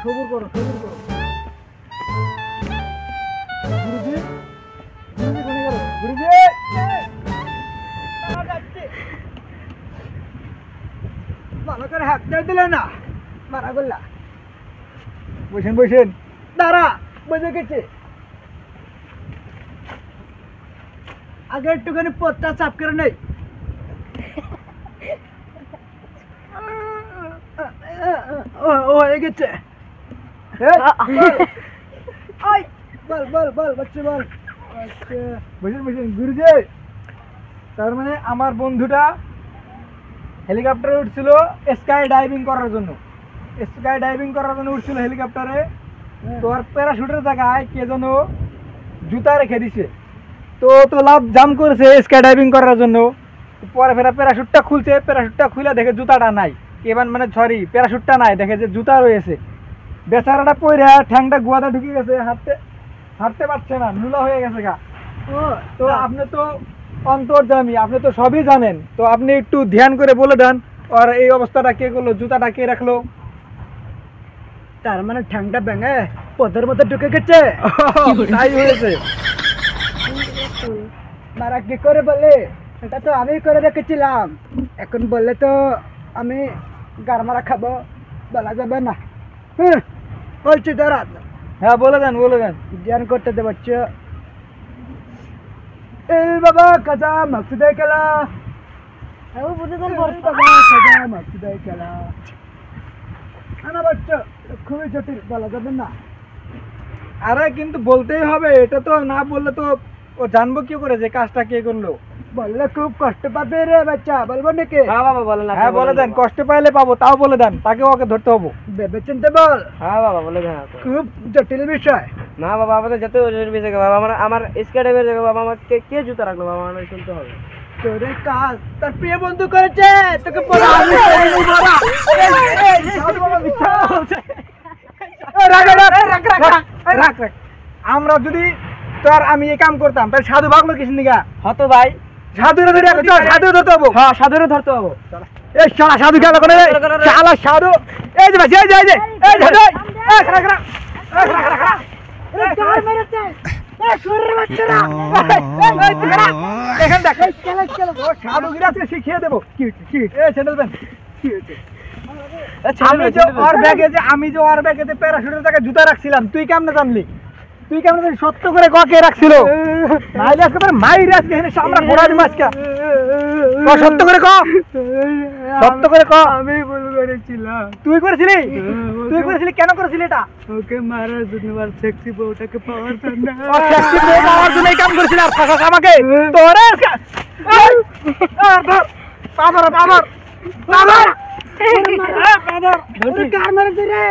সবুর করো গুরুজি কোনে গেল গুরুজি ভালো করে হাত দিলে না মারা গোল্লা বসেন দাঁড়া বসে গেছে আগে একটুখানি পথটা সাফ করে নেই হয়ে গেছে বল বাচ্চা বল বসেন গুরুজি তার মানে আমার বন্ধুটা হেলিকপ্টারে উঠছিল স্কাই ডাইভিং করার জন্য উঠছিল হেলিকপ্টারে তোর প্যারাশুটের জায়গায় কে যেন জুতা রেখে দিছে তো লাভ জাম করেছে স্কাই ডাইভিং করার জন্য পরে ফেরা প্যারাশুটটা খুলে দেখে জুতাটা নাই এবার মানে সরি প্যারাশুটটা নাই দেখে যে জুতা রয়েছে বেচারাটা পইরা ঠ্যাংটা গুয়াটা ঢুকে গেছে হাঁটতে পারছে না নুলা হয়ে গেছে গা তো আপনি তো অন্তর্যামী আপনি তো সবই জানেন তো আপনি একটু ধ্যান করে বলে দেন আর এই অবস্থাটা কে করলো জুতাটা কে রাখলো তার মানে ঠ্যাংটা ভেঙে পথের মধ্যে ঢুকে গেছে তাই হয়েছে মারা কি করে বলে এটা তো আমি করে রেখেছিলাম এখন বললে তো আমি গারমারা খাবো বলা যাবে না বলছি দাঁড়া হ্যাঁ বলে দেন জ্ঞান করতে দে বাচ্চা এই বাবা কাজা মাকসুদে খেলা বাচ্চা খুবই জটিল বলা যাবে না আরে কিন্তু বলতেই হবে এটা তো না বললে তো ও জানবো কি করে যে কাজটা কে করলো বললে খুব কষ্ট পাবে রে বাচ্চা বলবো নাকি হ্যাঁ বাবা বলেন হ্যাঁ বলে দেন কষ্ট পাইলে পাবো তাও বলে দেন তাকে ওকে ধরতে হবো ভেবে চিনতে বল হ্যাঁ বাবা বলে দেন খুব জটিল বিষয় না বাবা আমাদের যেতে বিষয় বাবা আমার স্কাইডাইভের জায়গা বাবা আমাকে কে জুতা রাখলো বাবা আমার শুনতে হবে তোরে কাজ তোর প্রিয় বন্ধু করেছে তোকে পড়া রাখ আমরা যদি তোর আমি এই কাম করতাম তাহলে সাধু ভাগলো কিছু নিগা হতো ভাই সাধুরে ধরতে হবো হ্যাঁ সাধুরে ধরতে হবো এই শালা সাধু খেলা করে শালা সাধু এই যে ভাই এই যে শিখিয়ে দেবো আমি যে ওর ব্যাগে প্যারাশুটের জায়গায় জুতা রাখছিলাম তুই কেমনে জানলি সত্য করে কে রাখছিল নাইলে একেবারে মাইরে আজকে এখানে আমরা ঘোড়া দিই আজকে সত্য করে ক আমি ভুল করেছিলাম তুই করেছিলি কেন করেছিলি এটা ওকে মারার জন্য আর সেক্সি বউটাকে পাওয়ার জন্য সেক্সি বউ পাওয়ার জন্য এই কাম করেছিলি আর ফাঁকা আমাকে তোরে পাবর কার মারছে রে